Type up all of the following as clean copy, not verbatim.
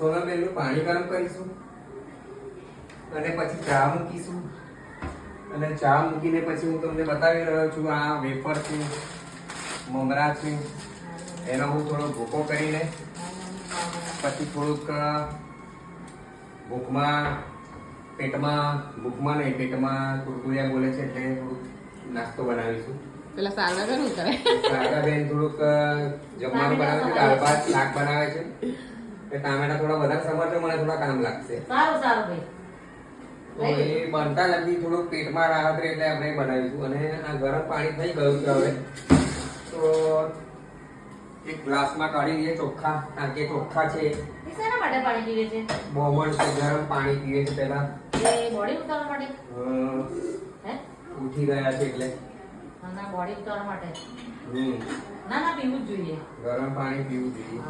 સોનાબેનનું પાણી ગરમ કરીશું અને પછી ચા મૂકીશું અને ચા મૂકીને પછી હું તમને બતાવી રહ્યો છું આ વેફર છે, મમરા છે, એનો હું થોડો ભૂકો કરીને પછી થોડુંક ભૂખમાં કુરકુરિયા બોલે છે એટલે થોડુંક નાસ્તો બનાવીશું. પેલા સારડા બેન શું કરે? સારડા બેન થોડુંક જમવાનું બનાવે છે, દાળ ભાત શાક બનાવે છે. ટામેટા થોડા વધારે સમજે મને થોડા કામ લાગશે. સારું ભાઈ. તો એ બનતા જલ્દી થોડુંક પેટમાં રાહત રહે એટલે આપણે બનાવીશું. અને આ ગરમ પાણી થઈ ગયું છે હવે તો એક ગ્લાસમાં કાઢી લઈએ ચોખ્ખા, કારણ કે ચોખ્ખા છે. શેના માટે પાણી પીવે છે? બોમણ છે, ગરમ પાણી પીવે છે પહેલા. એ બોડી ઉતારવા માટે? હે? ઉઠી ગયા છે એટલે. ના બોડી ઉતારવા માટે. ના પીવું જ જોઈએ. ગરમ પાણી પીવું જોઈએ.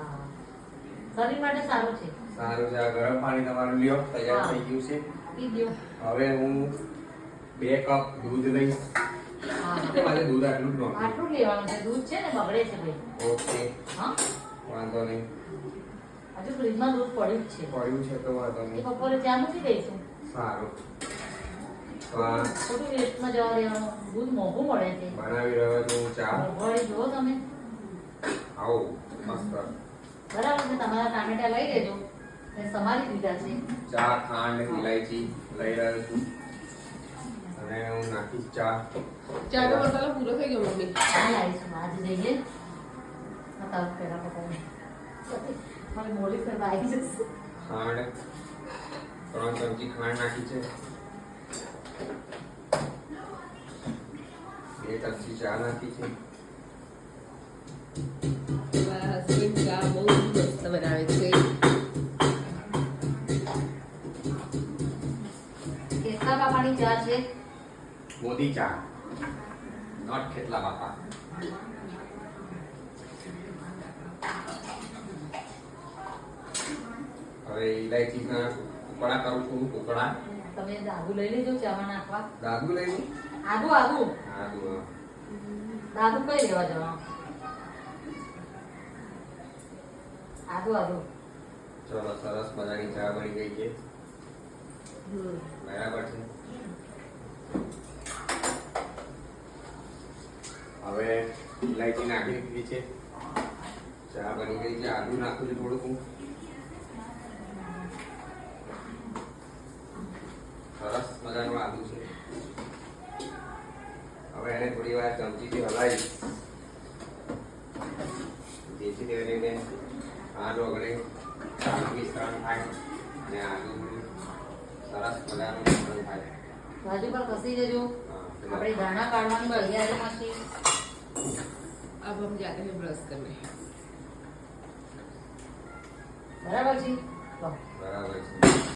શરીર માટે સારું છે. સારું છે. આ ગરમ પાણી તમારું લ્યો, તૈયાર થઈ ગયું છે. પી દો. હવે હું 2 કપ દૂધ લઈશ. મારે દૂધ આટલું જ નહોતું. આટલું લેવાનું છે. દૂધ છે ને બગડે છે ભાઈ. ઓકે, હા વાંધો નહીં. હજુ ફ્રીજમાં દૂધ પડ્યું જ છે. પડ્યું છે તો વાંધો એ નહીં. બપોરે ચા મૂકી દઈશું. સારું. તો આ ખોટું વેસ્ટમાં જવા દેવાનું. દૂધ મોંઘું મળે છે. બનાવી રહ્યો છું હું ચા. મોંઘવારી જુઓ તમે. આવો મસ્ત બરાબર છે. તમારા ટામેટા લઈ લેજો. મેં સમારી દીધા છે. ચા, ખાંડ, ઇલાયચી લઈ રહ્યો છું અને હું નાખીશ ચા. ચાનો મસાલો પૂરો થઈ ગયો મમ્મી. આ લાવીશું આજે જઈએ. બતાવો પહેલા બતાવો. મારી મોડી ફેર આવી જશે. ખાંડ 3 ચમચી ખાંડ નાખી છે. 2 ચમચી ચા નાખી છે. મારા હસબન્ડ ચા બહુ મસ્ત બનાવે છે. કેટલા બાપાની ચા છે? મોદી ચા, નોટ ખેતલા બાપા. હવે ઇલાયચીના ટુકડા કરું છું. ટુકડા તમે દાદુ લઈ લેજો ચામાં નાખવા. દાદુ લઈ લઉં. આદુ આદુ દાદુ કઈ લેવા જવાનું? આદુ ચલો, સરસ મજાની ચા બની ગઈ છે. બરાબર છે. હવે ઇલાયચી નાખી દીધી છે. ચા બની ગઈ છે. આદુ નાખું છું થોડુંક હું. સરસ મજાનું આદુ છે. હવે એને થોડી વાર ચમચીથી હલાવી, જેથી કરીને ખાંડ ઓગળે, મિશ્રણ થાય અને આદુ સરસ મજાનું મિશ્રણ થાય. બાજુ પર કસી દેજો. આપણે દાણા કાઢવાની તૈયારીમાં છીએ. अब हम जाते हैं ब्रश करने. બરાબર છે. બરાબર છે.